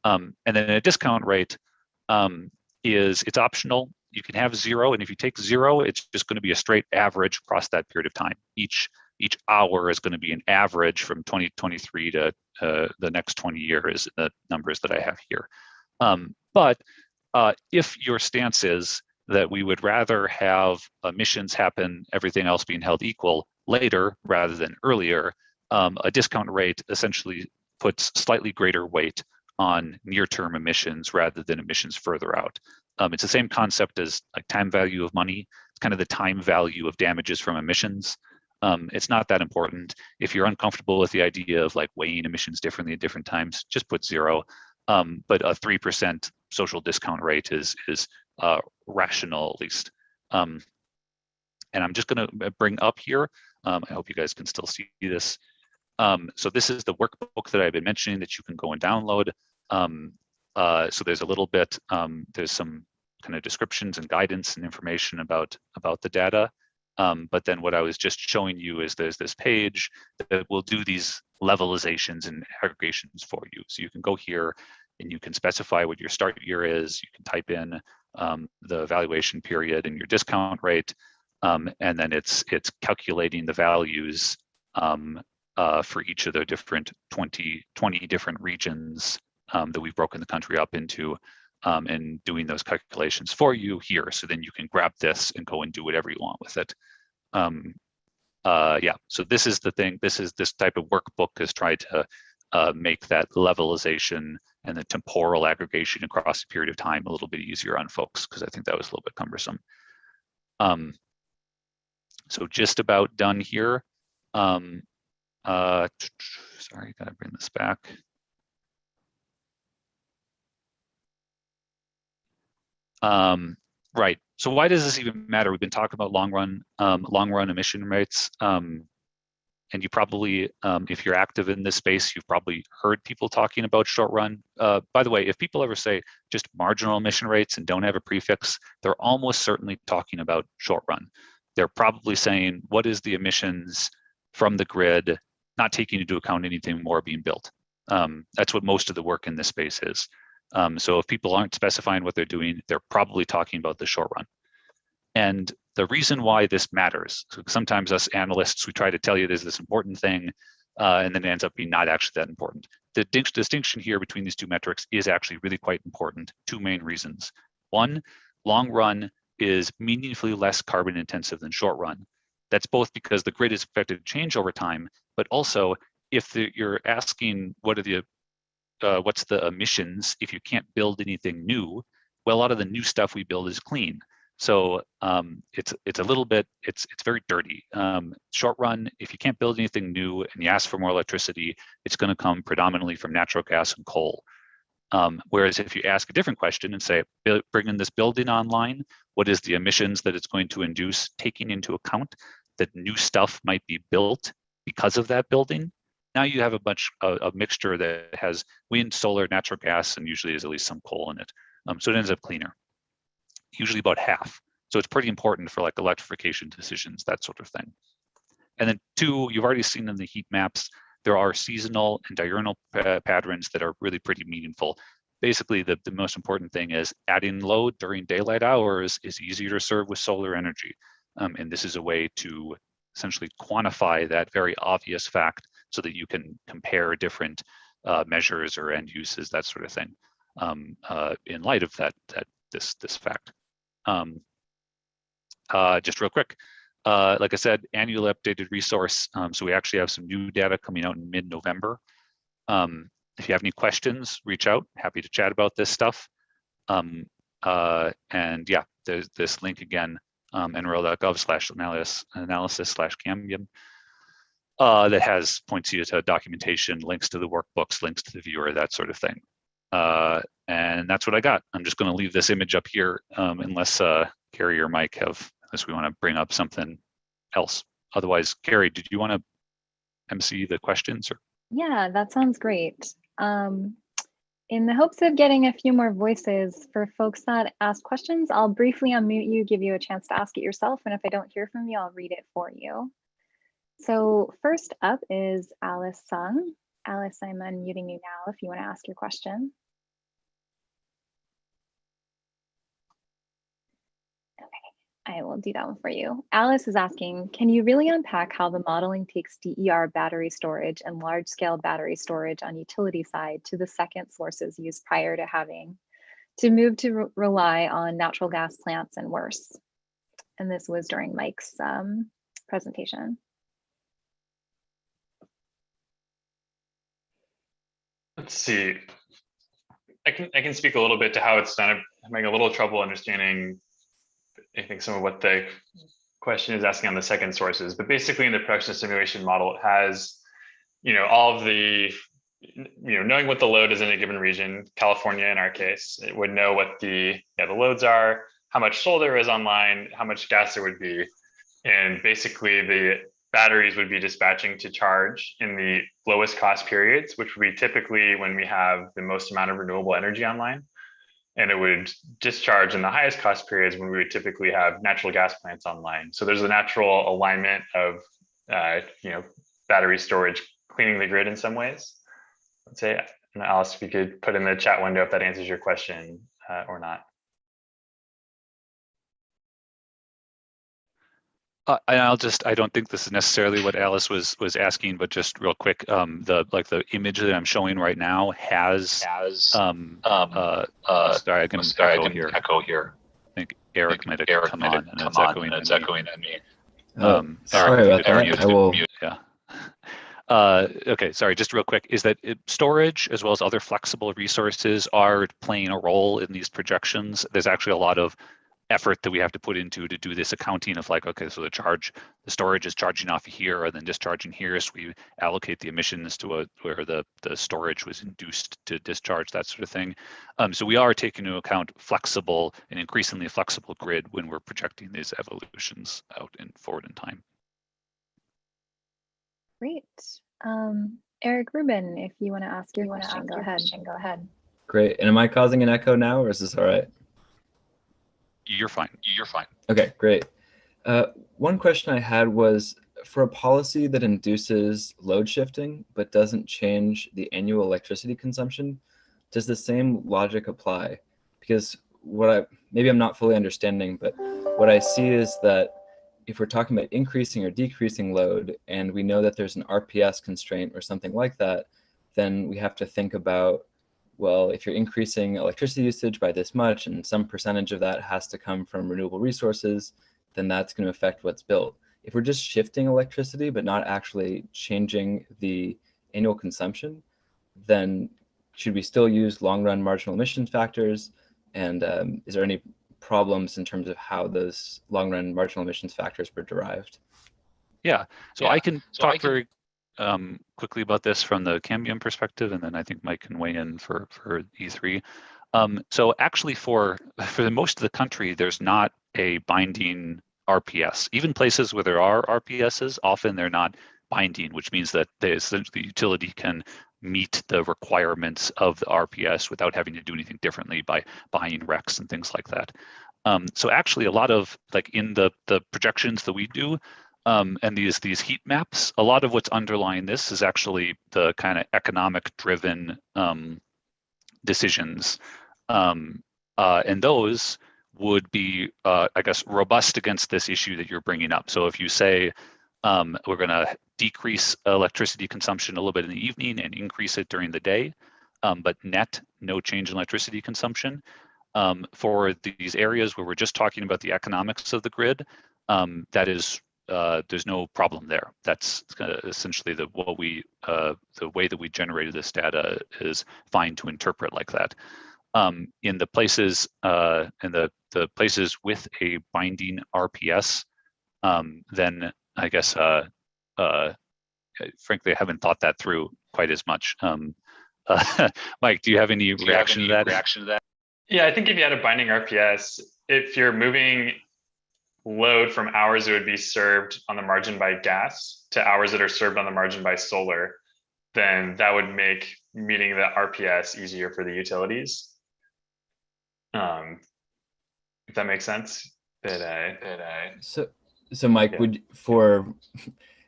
And then a discount rate it's optional. You can have 0, and if you take 0, it's just going to be a straight average across that period of time. Each hour is going to be an average from 2023 to the next 20 years, the numbers that I have here. But if your stance is that we would rather have emissions happen, everything else being held equal, later rather than earlier, a discount rate essentially puts slightly greater weight on near-term emissions rather than emissions further out. It's the same concept as like time value of money. It's kind of the time value of damages from emissions. It's not that important. If you're uncomfortable with the idea of like weighing emissions differently at different times, just put 0. But a 3% social discount rate is rational, at least. And I'm just going to bring up here. I hope you guys can still see this. So this is the workbook that I've been mentioning that you can go and download. So there's a little bit, there's some kind of descriptions and guidance and information about the data. But then what I was just showing you is there's this page that will do these levelizations and aggregations for you. So you can go here and you can specify what your start year is. You can type in the evaluation period and your discount rate. And then it's calculating the values for each of the different 20 different regions that we've broken the country up into, and doing those calculations for you here. So then you can grab this and go and do whatever you want with it. Yeah, so this is the thing. This type of workbook has tried to make that levelization and the temporal aggregation across a period of time a little bit easier on folks, because I think that was a little bit cumbersome. So just about done here. Sorry, gotta bring this back. Right. So why does this even matter? We've been talking about long run emission rates, and you probably, if you're active in this space, you've probably heard people talking about short run. By the way, if people ever say just marginal emission rates and don't have a prefix, they're almost certainly talking about short run. They're probably saying, what is the emissions from the grid, not taking into account anything more being built. That's what most of the work in this space is. So if people aren't specifying what they're doing, they're probably talking about the short run. And the reason why this matters, so sometimes us analysts, we try to tell you there's this important thing, and then it ends up being not actually that important. The distinction here between these two metrics is actually really quite important. 2 main reasons. One, long run is meaningfully less carbon intensive than short run. That's both because the grid is expected to change over time, but also if you're asking what are the what's the emissions if you can't build anything new, well, a lot of the new stuff we build is clean. So it's a little bit, it's very dirty. Short run, if you can't build anything new and you ask for more electricity, it's going to come predominantly from natural gas and coal. Whereas if you ask a different question and say, bringing this building online, what is the emissions that it's going to induce, taking into account that new stuff might be built because of that building? Now you have a mixture that has wind, solar, natural gas, and usually there's at least some coal in it. So it ends up cleaner, usually about half. So it's pretty important for like electrification decisions, that sort of thing. And then 2, you've already seen in the heat maps, there are seasonal and diurnal patterns that are really pretty meaningful. Basically, the most important thing is adding load during daylight hours is easier to serve with solar energy. And this is a way to essentially quantify that very obvious fact so that you can compare different measures or end uses, that sort of thing, in light of this fact. Just real quick, like I said, annual updated resource. So we actually have some new data coming out in mid-November. If you have any questions, reach out. Happy to chat about this stuff. And yeah, there's this link again, nrel.gov/analysis/Cambium. That has points you to documentation, links to the workbooks, links to the viewer, that sort of thing. And that's what I got. I'm just going to leave this image up here unless Carrie or Mike unless we want to bring up something else. Otherwise, Carrie, did you want to MC the questions? Or? Yeah, that sounds great. In the hopes of getting a few more voices for folks that ask questions, I'll briefly unmute you, give you a chance to ask it yourself. And if I don't hear from you, I'll read it for you. So first up is Alice Sung. Alice, I'm unmuting you now if you want to ask your question. Okay, I will do that one for you. Alice is asking, can you really unpack how the modeling takes DER battery storage and large-scale battery storage on utility side to the second sources used prior to having to move to rely on natural gas plants and worse? And this was during Mike's presentation. Let's see. I can speak a little bit to how it's done. I'm having a little trouble understanding, I think, some of what the question is asking on the second sources. But basically, in the production simulation model, it has, all of the, knowing what the load is in a given region. California, in our case, it would know what the loads are, how much solar is online, how much gas there would be, and basically the batteries would be dispatching to charge in the lowest cost periods, which would be typically when we have the most amount of renewable energy online. And it would discharge in the highest cost periods when we would typically have natural gas plants online. So there's a natural alignment of, battery storage cleaning the grid in some ways. Let's say, and Alice, if you could put in the chat window if that answers your question or not. I don't think this is necessarily what Alice was asking, but just real quick, the image that I'm showing right now has sorry, I can echo here. I think Eric might have come on and it's echoing at me. Sorry about that. I will. Yeah. Okay, sorry, just real quick, is that storage as well as other flexible resources are playing a role in these projections. There's actually a lot of effort that we have to put into to do this accounting of like, okay, so the storage is charging off here and then discharging here. So we allocate the emissions to where the storage was induced to discharge, that sort of thing. So we are taking into account flexible and increasingly flexible grid when we're projecting these evolutions out forward in time. Great. Eric Rubin, if you want to ask your question, go ahead. Great. And am I causing an echo now, or is this all right? You're fine. Okay, great. One question I had was, for a policy that induces load shifting but doesn't change the annual electricity consumption, does the same logic apply? Because maybe I'm not fully understanding, but what I see is that if we're talking about increasing or decreasing load, and we know that there's an RPS constraint or something like that, then we have to think about, well, if you're increasing electricity usage by this much and some percentage of that has to come from renewable resources, then that's going to affect what's built. If we're just shifting electricity but not actually changing the annual consumption, then should we still use long-run marginal emissions factors? And is there any problems in terms of how those long-run marginal emissions factors were derived? Yeah, so I can talk very quickly about this from the Cambium perspective, and then I think Mike can weigh in for E3. So actually for most of the country, there's not a binding RPS. Even places where there are RPSs, often they're not binding, which means that the utility can meet the requirements of the RPS without having to do anything differently by buying RECs and things like that. So actually a lot of, like in the projections that we do, and these heat maps, a lot of what's underlying this is actually the kind of economic driven decisions. And those would be, I guess, robust against this issue that you're bringing up. So if you say, we're gonna decrease electricity consumption a little bit in the evening and increase it during the day, but net, no change in electricity consumption. For these areas where we're just talking about the economics of the grid, that is, there's no problem there. That's essentially the way that we generated this data is fine to interpret like that. In the places the places with a binding RPS, then I guess frankly, I haven't thought that through quite as much. Mike, do you have any reaction to that? Yeah, I think if you had a binding RPS, if you're moving load from hours that would be served on the margin by gas to hours that are served on the margin by solar, then that would make meeting the RPS easier for the utilities. If that makes sense. So Mike, yeah. Would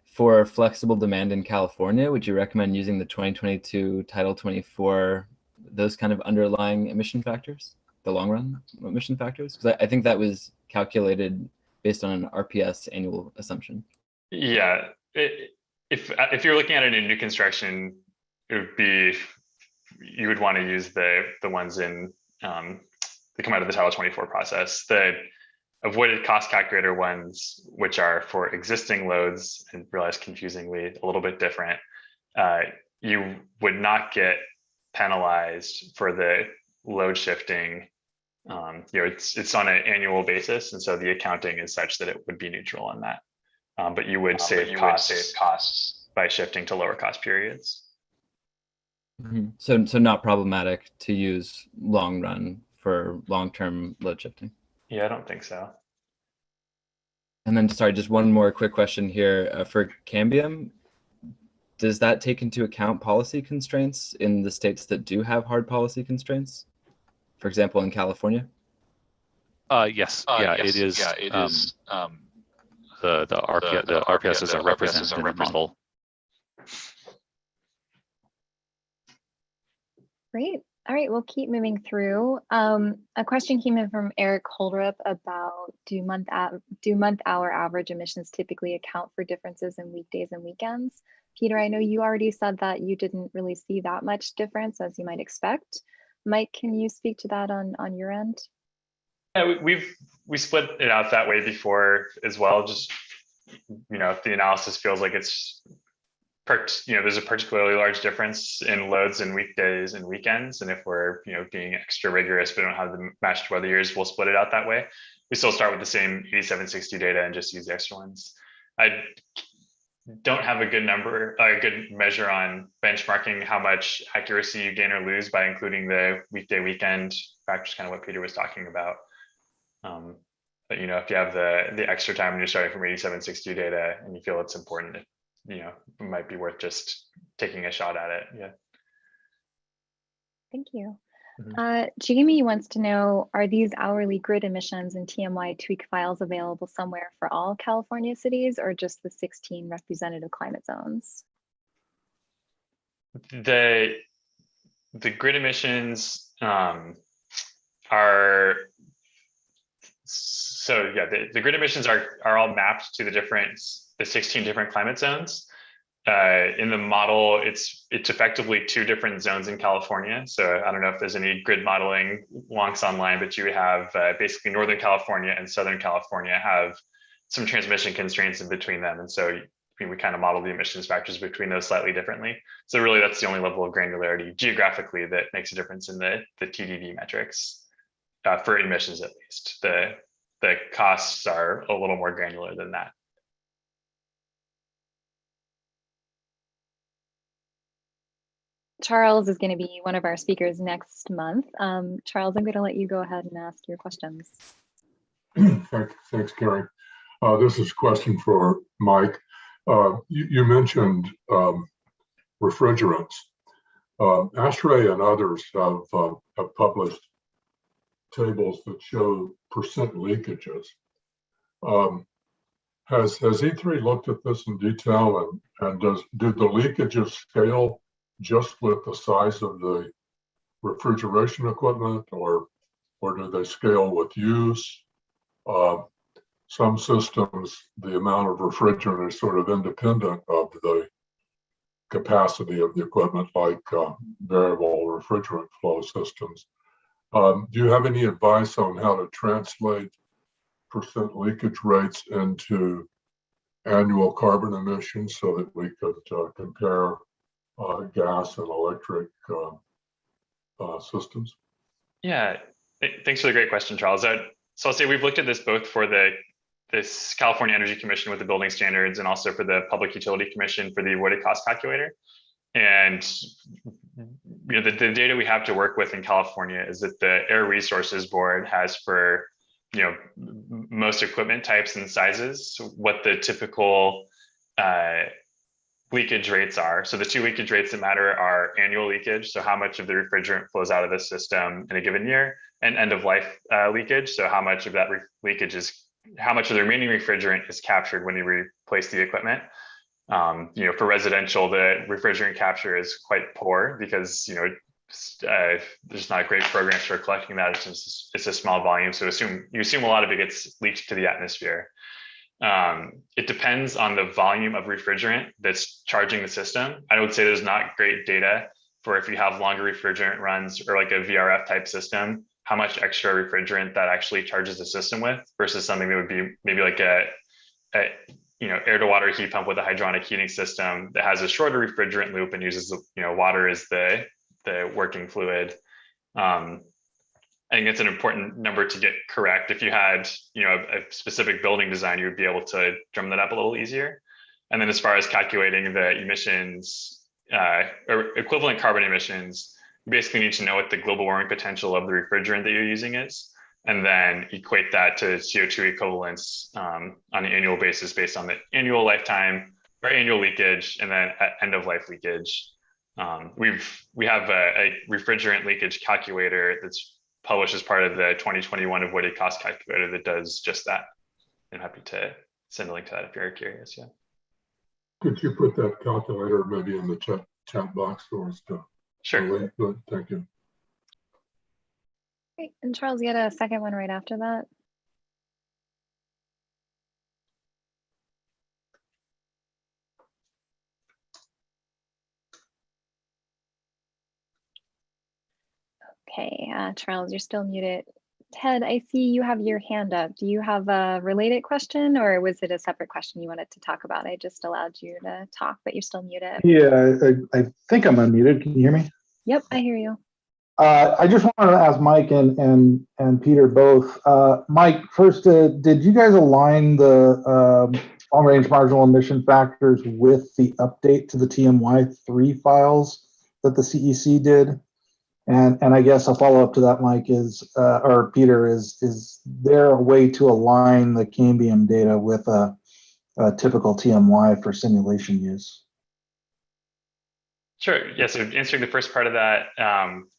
for flexible demand in California, would you recommend using the 2022 Title 24, those kind of underlying emission factors, the long run emission factors? Because I think that was calculated based on an RPS annual assumption. Yeah, if you're looking at it in new construction, it would be, you would want to use the ones in that come out of the Title 24 process. The avoided cost calculator ones, which are for existing loads, and realize confusingly a little bit different, you would not get penalized for the load shifting. It's on an annual basis, and so the accounting is such that it would be neutral on that. But you would save costs by shifting to lower cost periods. Mm-hmm. So not problematic to use long run for long-term load shifting. Yeah, I don't think so. And then, sorry, just one more quick question here. For Cambium, does that take into account policy constraints in the states that do have hard policy constraints? For example, in California? Yes. It is. The RPSs are represented in the model. Great. All right, we'll keep moving through. A question came in from Eric Holderup about do month-hour average emissions typically account for differences in weekdays and weekends? Peter, I know you already said that you didn't really see that much difference as you might expect. Mike, can you speak to that on your end? Yeah, we split it out that way before as well. Just, if the analysis feels like it's there's a particularly large difference in loads in weekdays and weekends, and if we're being extra rigorous, we don't have the matched weather years, we'll split it out that way. We still start with the same 8760 data and just use the extra ones. I don't have a good measure on benchmarking how much accuracy you gain or lose by including the weekday weekend factors, kind of what Peter was talking about. But if you have the extra time and you're starting from 8760 data and you feel it's important, it might be worth just taking a shot at it. Yeah. Thank you. Jamie wants to know, are these hourly grid emissions and TMY tweak files available somewhere for all California cities or just the 16 representative climate zones? The grid emissions the grid emissions are all mapped to the 16 different climate zones. In the model, it's effectively 2 different zones in California. So I don't know if there's any grid modeling wonks online, but you have basically Northern California and Southern California have some transmission constraints in between them. And so we kind of model the emissions factors between those slightly differently. So really that's the only level of granularity geographically that makes a difference in the TDV metrics for emissions, at least. The costs are a little more granular than that. Charles is going to be one of our speakers next month. Charles, I'm going to let you go ahead and ask your questions. Thanks, Carrie. This is a question for Mike. You mentioned refrigerants. ASHRAE and others have published tables that show percent leakages. Has E3 looked at this in detail, and do the leakages scale just with the size of the refrigeration equipment, or do they scale with use? Some systems, the amount of refrigerant is sort of independent of the capacity of the equipment, like variable refrigerant flow systems. Do you have any advice on how to translate percent leakage rates into annual carbon emissions so that we could compare gas and electric systems? Yeah, thanks for the great question, Charles. So I'll say we've looked at this both for the this California Energy Commission with the building standards, and also for the Public Utility Commission for the avoided cost calculator. And the data we have to work with in California is that the Air Resources Board has for most equipment types and sizes what the typical leakage rates are. So the two leakage rates that matter are annual leakage, so how much of the refrigerant flows out of the system in a given year, and end of life leakage, so how much of that leakage is, how much of the remaining refrigerant is captured when you replace the equipment. For residential, the refrigerant capture is quite poor because there's not great programs for collecting that. It's a small volume, so you assume a lot of it gets leaked to the atmosphere. It depends on the volume of refrigerant that's charging the system. I would say there's not great data for if you have longer refrigerant runs or like a VRF type system, how much extra refrigerant that actually charges the system with versus something that would be maybe like a air to water heat pump with a hydronic heating system that has a shorter refrigerant loop and uses water as the working fluid. I think it's an important number to get correct. If you had a specific building design, you would be able to drum that up a little easier. And then as far as calculating the emissions or equivalent carbon emissions, you basically need to know what the global warming potential of the refrigerant that you're using is, and then equate that to CO2 equivalents on an annual basis based on the annual lifetime or annual leakage, and then end of life leakage. We have a refrigerant leakage calculator that's published as part of the 2021 avoided cost calculator that does just that. I'm happy to send a link to that if you're curious. Yeah. Could you put that calculator maybe in the chat box for us to? Sure. Thank you. Great. And Charles, you had a second one right after that. Okay, Charles, you're still muted. Ted, I see you have your hand up. Do you have a related question, or was it a separate question you wanted to talk about? I just allowed you to talk, but you're still muted. Yeah, I think I'm unmuted. Can you hear me? Yep, I hear you. I just wanted to ask Mike and Peter both. Mike, first, did you guys align the long-range marginal emission factors with the update to the TMY3 files that the CEC did? And I guess a follow-up to that, Mike, is or Peter, is there a way to align the Cambium data with a typical TMY for simulation use? Sure. Yeah. So answering the first part of that,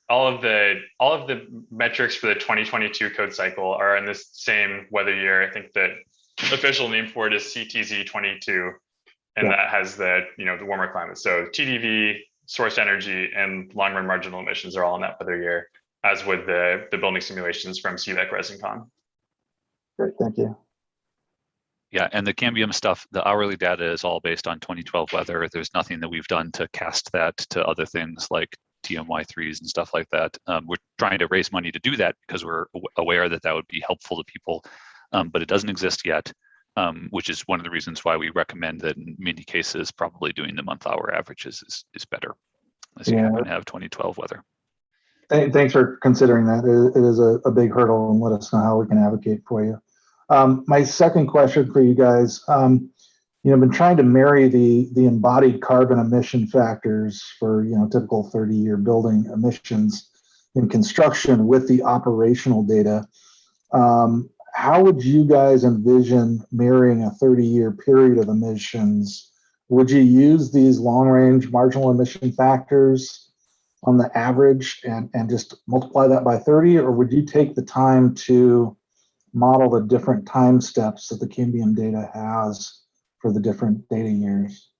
all of the metrics for the 2022 code cycle are in this same weather year. I think the official name for it is CTZ22, and that has the the warmer climate. So TDV, source energy, and long-run marginal emissions are all in that weather year, as would the building simulations from CVEC ResinCon. Great, thank you. Yeah, and the Cambium stuff, the hourly data is all based on 2012 weather. There's nothing that we've done to cast that to other things like TMY3s and stuff like that. We're trying to raise money to do that because we're aware that that would be helpful to people, but it doesn't exist yet, which is one of the reasons why we recommend that in many cases, probably doing the month-hour averages is better, unless you happen to have 2012 weather. Thanks for considering that. It is a big hurdle, and let us know how we can advocate for you. My second question for you guys, I've been trying to marry the embodied carbon emission factors for typical 30-year building emissions in construction with the operational data. How would you guys envision marrying a 30-year period of emissions? Would you use these long-range marginal emission factors on the average and just multiply that by 30, or would you take the time to model the different time steps that the Cambium data has for the different data years?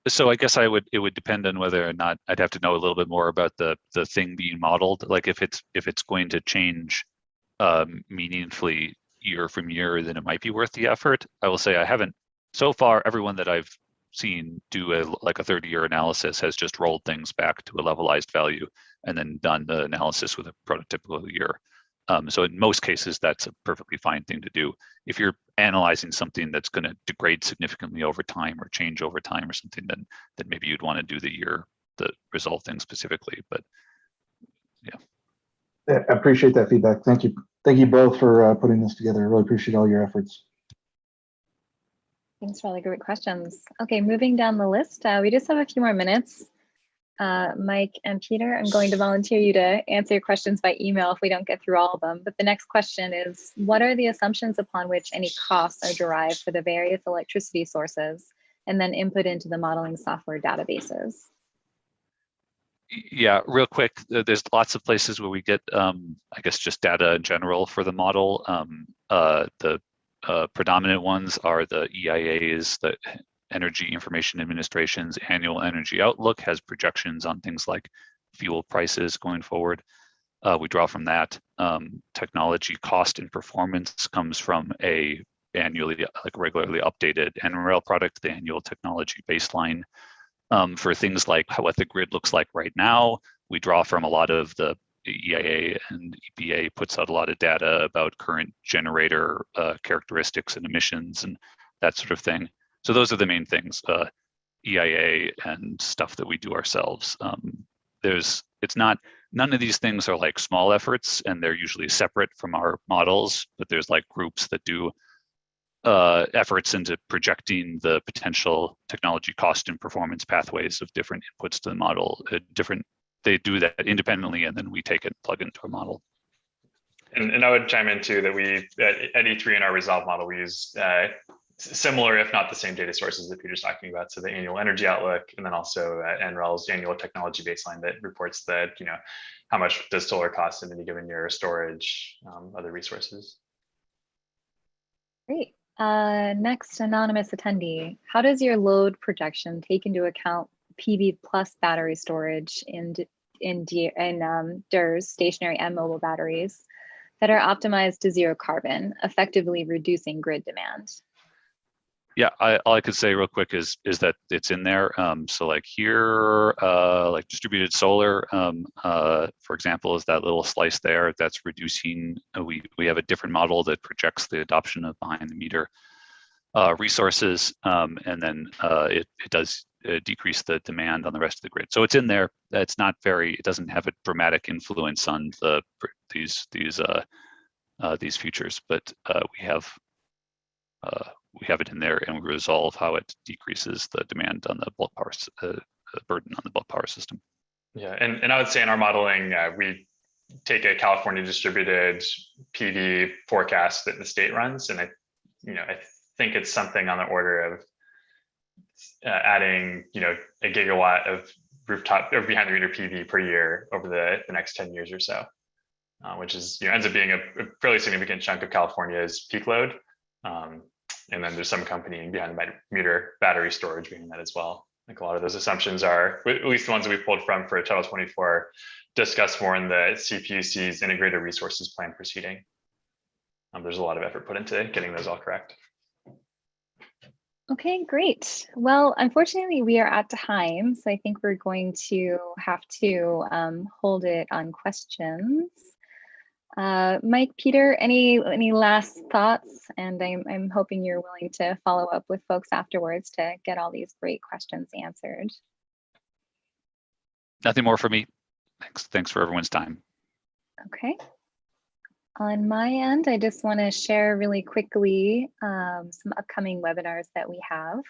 So I guess it would depend on whether or not I'd have to know a little bit more about the thing being modeled. Like if it's going to change meaningfully year from year, then it might be worth the effort. I will say I haven't so far. Everyone that I've seen do a 30-year analysis has just rolled things back to a levelized value and then done the analysis with a prototypical year. So in most cases, that's a perfectly fine thing to do. If you're analyzing something that's going to degrade significantly over time or change over time or something, then maybe you'd want to do the result thing specifically. But yeah. I appreciate that feedback. Thank you. Thank you both for putting this together. I really appreciate all your efforts. Thanks for all the great questions. Okay, moving down the list, we just have a few more minutes. Mike and Peter, I'm going to volunteer you to answer your questions by email if we don't get through all of them. But the next question is, what are the assumptions upon which any costs are derived for the various electricity sources and then input into the modeling software databases? Yeah, real quick, there's lots of places where we get, I guess, just data in general for the model. The predominant ones are the EIA's, the Energy Information Administration's annual energy outlook has projections on things like fuel prices going forward. We draw from that. Technology cost and performance comes from a annually, like regularly updated NREL product, the annual technology baseline. For things like what the grid looks like right now, we draw from a lot of the EIA and EPA puts out a lot of data about current generator characteristics and emissions and that sort of thing. So those are the main things, EIA and stuff that we do ourselves. None of these things are like small efforts and they're usually separate from our models, but there's like groups that do efforts into projecting the potential technology cost and performance pathways of different inputs to the model. They do that independently, and then we take it and plug into a model. And I would chime in too that we at E3 in our resolve model we use similar, if not the same, data sources that Peter's talking about. So the annual energy outlook, and then also NREL's annual technology baseline that reports that how much does solar cost in any given year, storage, other resources. Great. Next, anonymous attendee. How does your load projection take into account PV plus battery storage in DERs, stationary and mobile batteries, that are optimized to zero carbon, effectively reducing grid demand? Yeah, all I could say real quick is that it's in there. So like here, like distributed solar, for example, is that little slice there that's reducing. We have a different model that projects the adoption of behind the meter resources, and then it does decrease the demand on the rest of the grid. So it's in there. It's not very. It doesn't have a dramatic influence on these features, but we have it in there, and we resolve how it decreases the demand on the bulk power, burden on the bulk power system. Yeah, and I would say in our modeling, we take a California distributed PV forecast that the state runs, and I think it's something on the order of adding a gigawatt of rooftop or behind the meter PV per year over the next 10 years or so, which is ends up being a fairly significant chunk of California's peak load. And then there's some accompanying behind the meter battery storage being that as well. Like a lot of those assumptions are, at least the ones that we pulled from for Title 24, discussed more in the CPUC's Integrated Resources Plan proceeding. There's a lot of effort put into getting those all correct. Okay, great. Well, unfortunately, we are at time, so I think we're going to have to hold it on questions. Mike, Peter, any last thoughts? And I'm hoping you're willing to follow up with folks afterwards to get all these great questions answered. Nothing more for me. Thanks for everyone's time. Okay. On my end, I just want to share really quickly some upcoming webinars that we have.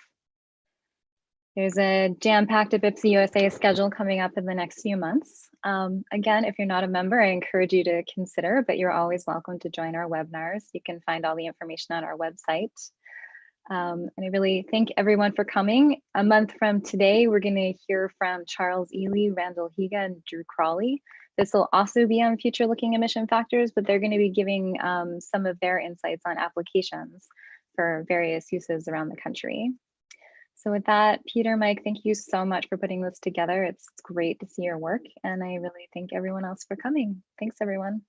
There's a jam-packed IBPSA-USA schedule coming up in the next few months. Again, if you're not a member, I encourage you to consider, but you're always welcome to join our webinars. You can find all the information on our website. And I really thank everyone for coming. A month from today, we're going to hear from Charles Ely, Randall Higa, and Drew Crawley. This will also be on future-looking emission factors, but they're going to be giving some of their insights on applications for various uses around the country. So with that, Peter, Mike, thank you so much for putting this together. It's great to see your work, and I really thank everyone else for coming. Thanks, everyone.